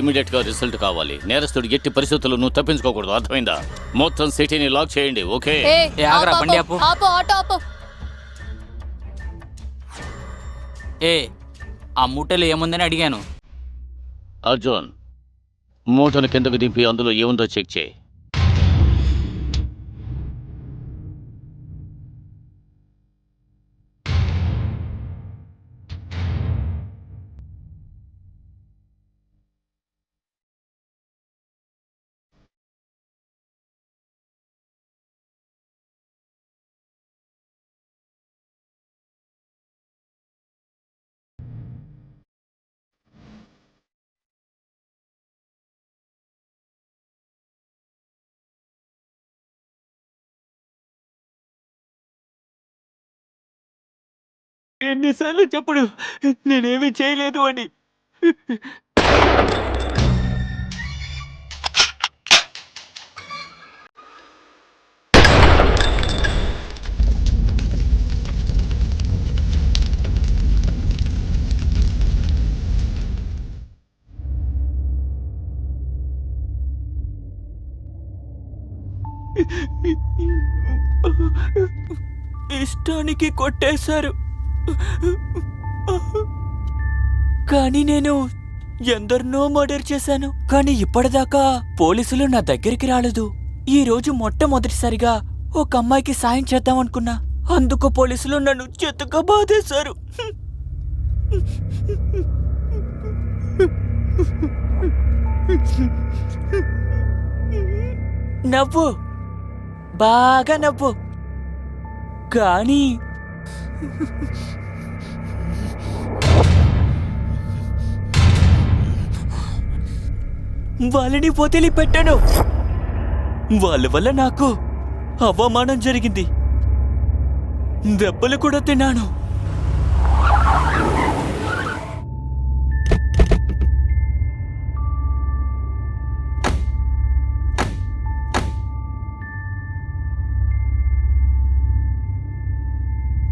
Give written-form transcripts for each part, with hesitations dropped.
Immediate గా result కావాలి. నేరస్తుడు ఎట్టి పరిస్థితుల్లో తప్పించుకోకూడదు, అర్థమైందా? మొత్తం సిటీని లాక్ చేయండి. ఓకే? ఆగరా, బండి ఆపు. ఆ మూటలో ఏముందని అడిగాను. అర్జున్, మూటను కిందకు దింపి అందులో ఏముందో చెక్ చేయి. ఎన్నిసార్లు చెప్పుడు నేనేమి చేయలేదు అని. ఇష్టానికి కొట్టేశారు, కానీ నేను ఎందరినో మర్డర్ చేశాను. కానీ ఇప్పటిదాకా పోలీసులు నా దగ్గరికి రాలేదు. ఈ రోజు మొట్టమొదటిసారిగా ఒక అమ్మాయికి సాయం చేద్దాం అనుకున్నా. అందుకు పోలీసులు నన్ను చెత్తగా బాధేశారు. నవ్వు, బాగా నవ్వు. కానీ వాళ్ళని వదిలిపెట్టను. వాళ్ళ వల్ల నాకు అవమానం జరిగింది, దెబ్బలు కూడా తిన్నాను.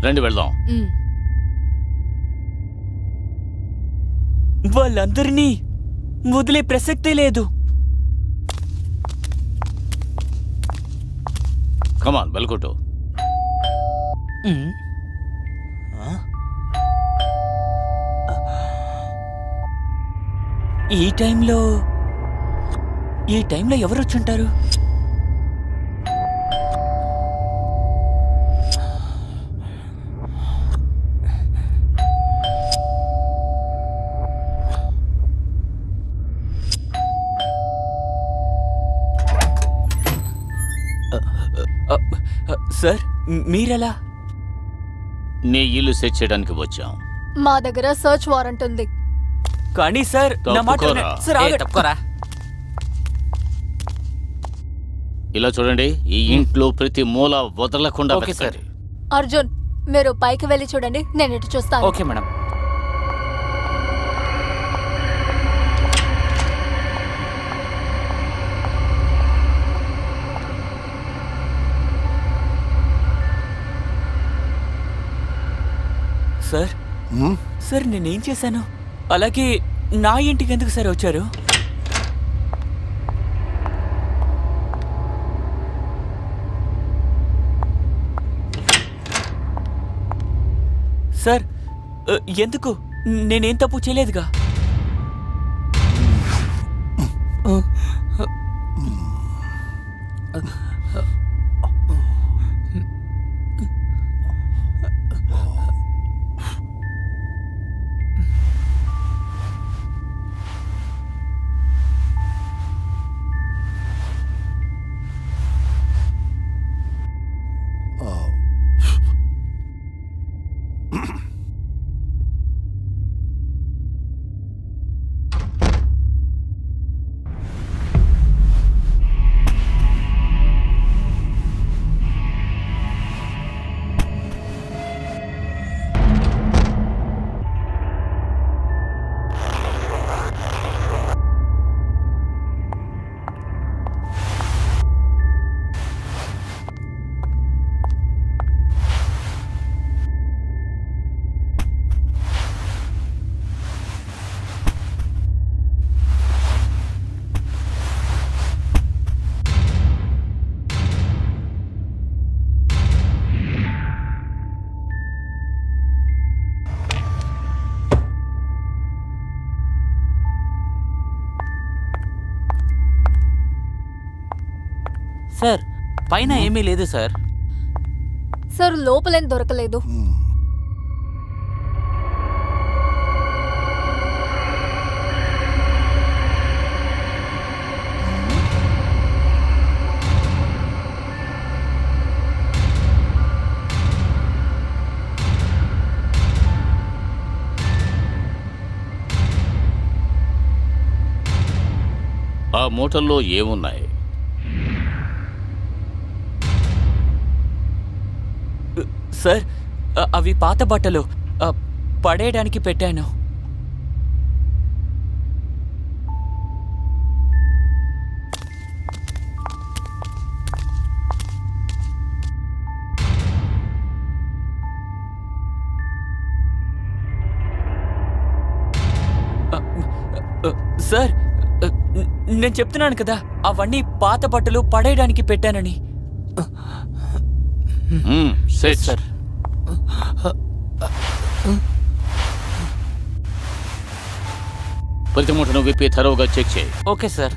రండి వెళ్దాం. వాళ్ళందరినీ వదిలే ప్రసక్తే లేదు. కమాన్, బెల్కొట్టు. ఈ టైంలో ఎవరు వచ్చుంటారు? సార్, మీరెలా? నీ ఇల్లు సెట్ చేయడానికి వచ్చాం. మా దగ్గర సర్చ్ వారెంట్ ఉంది. కానీ సార్, నా మాట తప్పుకోరా. సార్, ఆగండి. తప్పుకోరా. ఇలా చూడండి, ఈ ఇంట్లో ప్రతి మూల వదలకుండా ఓకే సార్. వెతకండి. అర్జున్, మీరు పైకి వెళ్ళి చూడండి, నేను ఇటు చూస్తాను. Okay madam. సార్, సార్, నేనేం చేశాను? అలాగే నా ఇంటికి ఎందుకు సార్ వచ్చారు? సార్, ఎందుకు? నేనేం తప్పు చేయలేదుగా. సార్ పైన ఏమీ లేదు సార్. సార్ లోపలేం దొరకలేదు. ఆ మూటల్లో ఏమున్నాయి? సార్ అవి పాత బట్టలు పడేయడానికి పెట్టాను. సార్ నేను చెప్తున్నాను కదా, అవన్నీ పాత బట్టలు పడేయడానికి పెట్టానని. Set sir. ప్రతి మూటను విప్పి థరోగా చెక్ చేయి. Okay sir.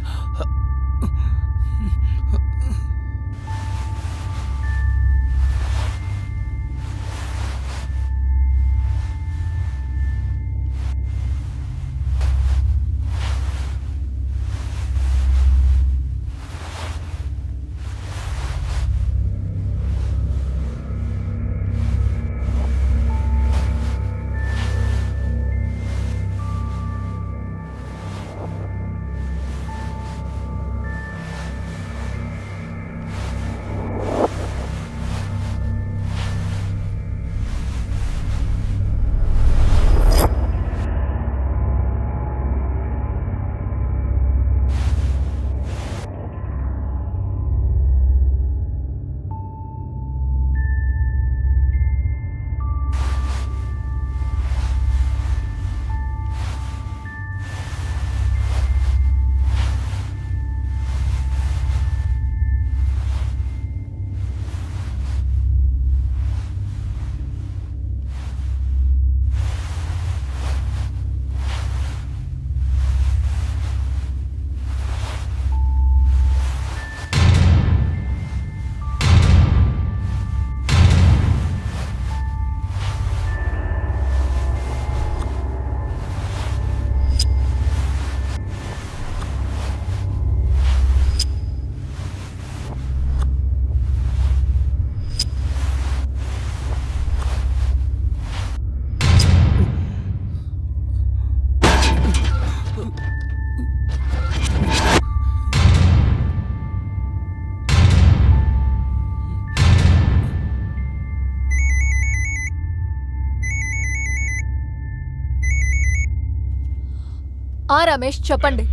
రమేష్ చెప్పండి.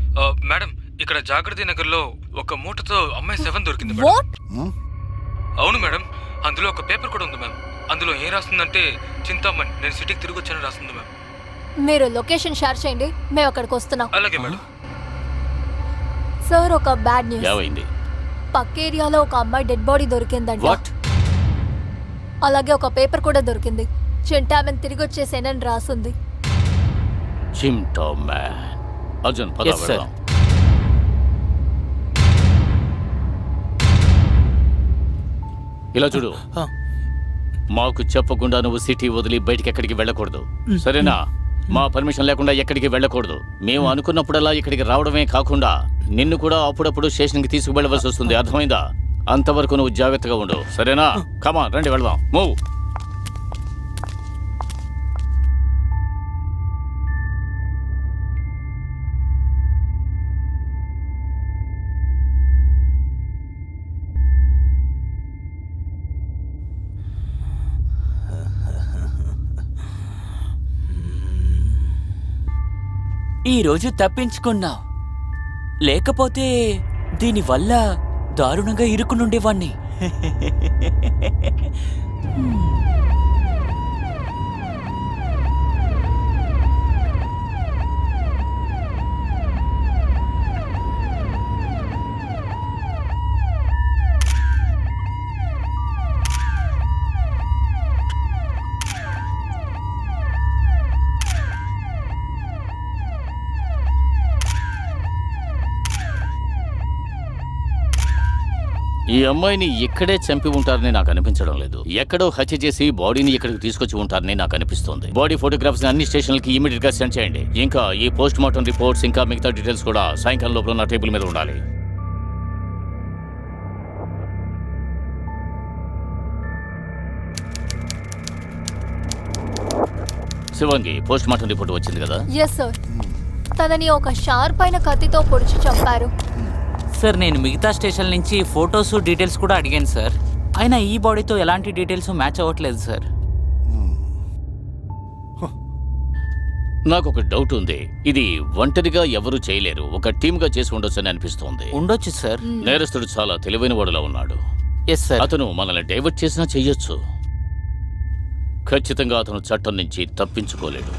మేడం, ఇక్కడ జాగృతి నగర్ లో ఒక మూటతో అమ్మాయి 7 దొరికింది మేడం. వాట్? అవును మేడం, అందులో ఒక పేపర్ కూడా ఉంది మ్యామ్. అందులో ఏం రాస్తుందంటే చింతామణి, నేను సిటీకి తిరిగి వచ్చానని రాస్తుంది మ్యామ్. మీరు లొకేషన్ షేర్ చేయండి, మేము అక్కడికి వస్తున్నాం. అలాగే మేడం. సార్ ఒక బ్యాడ్ న్యూస్. ఏమైంది? పక్క ఏరియాలో ఒక అమ్మాయి డెడ్ బాడీ దొరికిందంట. వాట్? అలాగే ఒక పేపర్ కూడా దొరికింది. చింతామణి తిరిగి వచ్చేసేనని రాసుంది. చింతామణి. అర్జున్ పద Yes, sir. వెళ్దాం. ఇలా చూడు, మాకు చెప్పకుండా నువ్వు సిటీ వదిలి బయటికి ఎక్కడికి వెళ్ళకూడదు, సరేనా? మా పర్మిషన్ లేకుండా ఎక్కడికి వెళ్ళకూడదు. మేము అనుకున్నప్పుడల్లా ఇక్కడికి రావడమే కాకుండా నిన్ను కూడా అప్పుడప్పుడు స్టేషన్కి తీసుకువెళ్ళవలసి వస్తుంది, అర్థమైందా? అంతవరకు నువ్వు జాగ్రత్తగా ఉండు, సరేనా? కమాన్, రండి వెళ్దాం. మూవ్. ఈరోజు తప్పించుకున్నావు, లేకపోతే దీనివల్ల దారుణంగా ఇరుక్కునుండేవాణ్ణి. ఈ అమ్మాయిని ఇక్కడే చంపి ఉంటారని నాకు అనిపించడం లేదు. ఎక్కడో హత్య చేసి బాడీని ఇక్కడికి తీసుకొచ్చి ఉంటారని నాకు అనిపిస్తోంది. బాడీ ఫోటోగ్రాఫ్స్ అన్ని స్టేషన్లకి ఇమీడియట్ గా సెండ్ చేయండి. ఇంకా ఈ పోస్ట్ మార్టం రిపోర్ట్స్ ఇంకా మిగతా డీటెయిల్స్ కూడా సాయంకాలం లోపల నా టేబుల్ మీద ఉండాలి. శివంగి, పోస్ట్ మార్టం రిపోర్ట్ వచ్చింది కదా? Yes sir. తనని ఒక షార్ప్ అయిన కత్తితో పొడిచి చంపారు. సార్ నేను మిగతా స్టేషన్ నుంచి ఫొటోస్ డీటెయిల్స్ కూడా అడిగాను సార్. అయినా ఈ బాడీతో ఎలాంటి డీటెయిల్స్ మ్యాచ్ అవ్వట్లేదు సార్. నాకు ఒక డౌట్ ఉంది. ఇది ఒంటరిగా ఎవరు చేయలేరు, ఒక టీమ్ గా చేసి ఉండొచ్చని అనిపిస్తోంది. ఉండొచ్చు సార్. నేరస్తుడు చాలా తెలివైన వాడులా ఉన్నాడు. Yes sir. అతను మనల్ని డైవర్ట్ చేసినా చెయ్యొచ్చు. ఖచ్చితంగా అతను చట్టం నుంచి తప్పించుకోలేడు.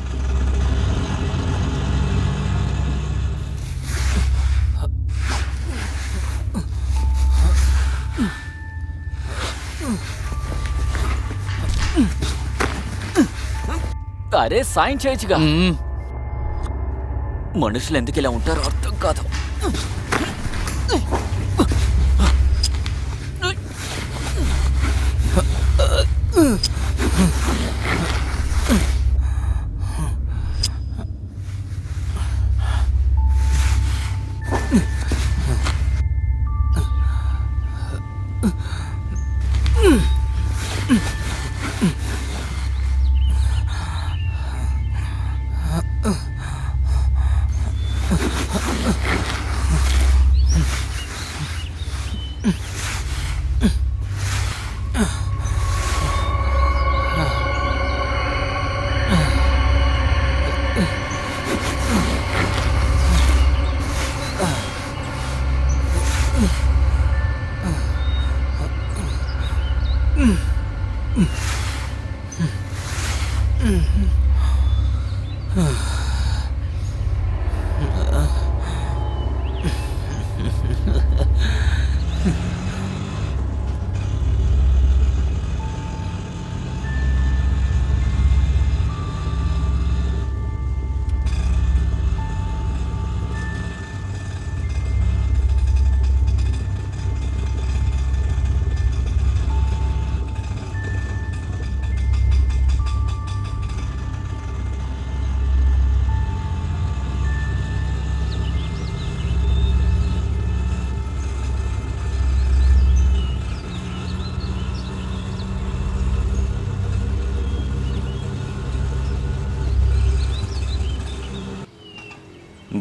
అరే సాయం చేయొచ్చుగా. మ్మ్. మనుషులు ఎందుకు ఇలా ఉంటారో అర్థం కాదు.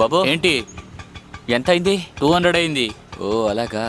బాబు ఏంటి? ఎంత అయింది? 200 అయింది. ఓ అలాగా.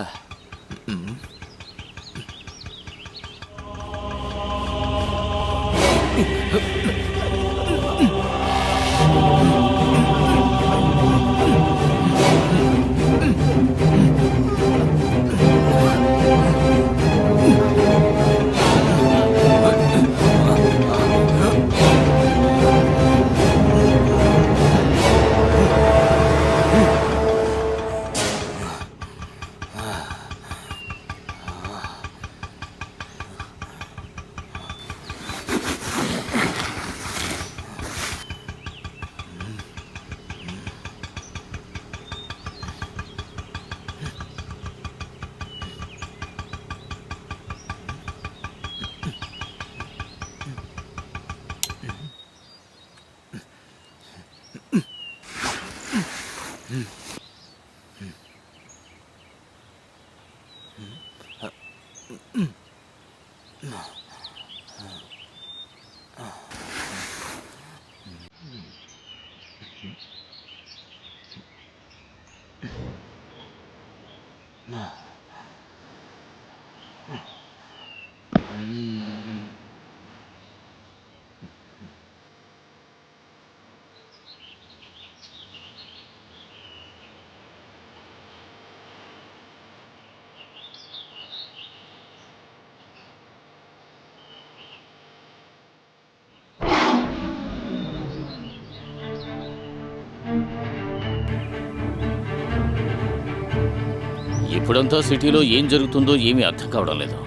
ఇప్పుడంతా సిటీలో ఏం జరుగుతుందో ఏమీ అర్థం కావడం లేదు.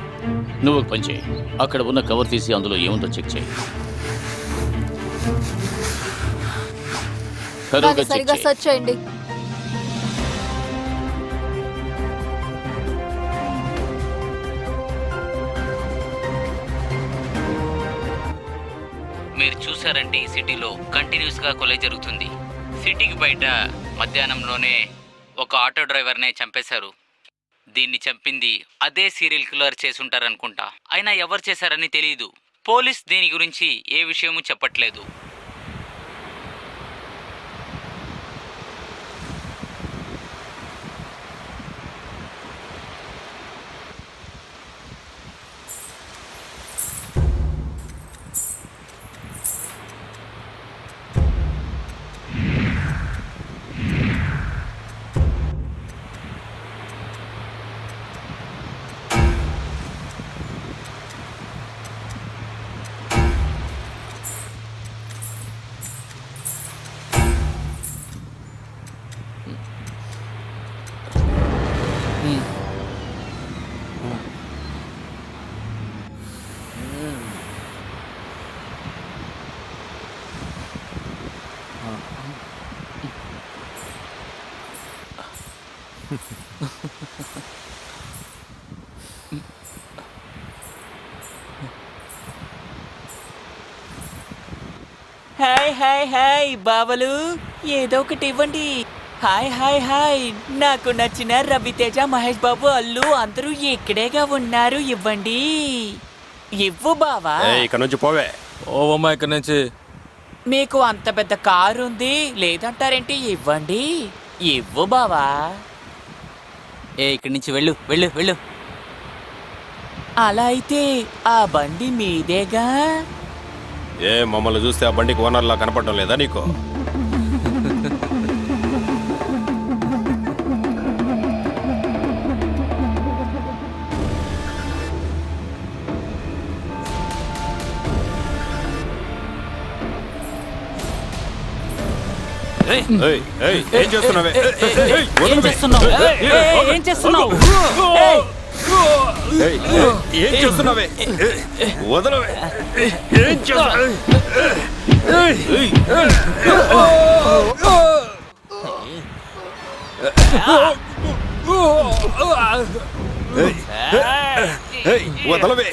నువ్వు ఒక పని చేయి, అక్కడ ఉన్న కవర్ తీసి అందులో ఏముందో చెక్ చేయి. దాన్ని సరిగా సెర్చ్ చేయండి. మీరు చూసారంటే ఈ సిటీలో కంటిన్యూస్గా కొలై జరుగుతుంది. సిటీకి బయట మధ్యాహ్నంలోనే ఒక ఆటో డ్రైవర్నే చంపేశారు. దీన్ని చంపింది అదే సీరియల్ కిల్లర్ చేసుంటారనుకుంటా. అయినా ఎవరు చేశారని తెలియదు. పోలీస్ దీని గురించి ఏ విషయమూ చెప్పట్లేదు. హాయ్ హాయ్ హాయ్ బావలు, ఏదో ఒకటి ఇవ్వండి. హాయ్ హాయ్ హాయ్, నాకు నచ్చిన రవితేజ, మహేష్ బాబు, అల్లు అందరూ ఇక్కడేగా ఉన్నారు. ఇవ్వండి. ఇవ్వు బావా. ఇక్కడ నుంచి పోవే. ఓవమ్మా ఇక్కడ నుంచి. మీకు అంత పెద్ద కారు ఉంది, లేదంటారేంటి? ఇవ్వండి. ఇవ్వు బావా. ఇక్కడి నుంచి వెళ్ళు వెళ్ళు వెళ్ళు. అలా అయితే ఆ బండి మీదేగా? మమ్మల్ని చూస్తే ఆ బండికి ఓనర్లా కనపడడం లేదా నీకు? ఏం చేస్తున్నావే? ఏం చేస్తున్నావు? ఏం చేస్తున్నావు? ఏం చేస్తున్నావే? వదలవే. ఏం చేస్తున్నావు? వదలవే.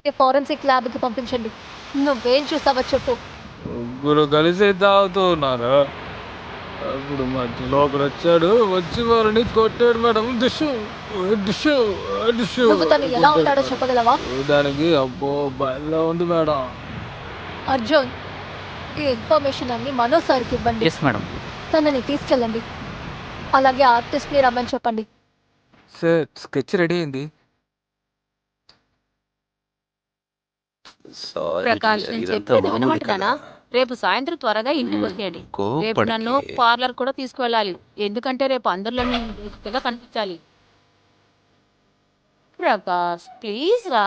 బాడీని ఫారెన్సిక్ ల్యాబ్కి పంపించండి. నువ్వేం చూసావో చెప్పు. ముగ్గురు కలిసి తాగుతున్నారు. అప్పుడు మధ్యలో ఒకడు వచ్చాడు, వచ్చి వారిని కొట్టాడు మేడం. Dish dish dish. నువ్వు తను ఎలా ఉంటాడో చెప్పగలవా? దానికి అబ్బో భయంగా ఉంది మేడం. అర్జున్, ఈ ఇన్ఫర్మేషన్ అన్ని మనో సార్కి ఇవ్వండి. Yes madam. తనని తీసుకెళ్ళండి. అలాగే ఆర్టిస్ట్ని రమ్మని చెప్పండి. సార్ స్కెచ్ రెడీ అయింది. ప్రకాష్ నేను చెప్పేది వినమంటున్నానా? రేపు సాయంత్రం త్వరగా ఇంటికి వచ్చేయండి. రేపు నన్ను పార్లర్ కూడా తీసుకువెళ్ళాలి, ఎందుకంటే రేపు అందరిలో నేను కనిపించాలి. ప్రకాష్ ప్లీజ్ రా.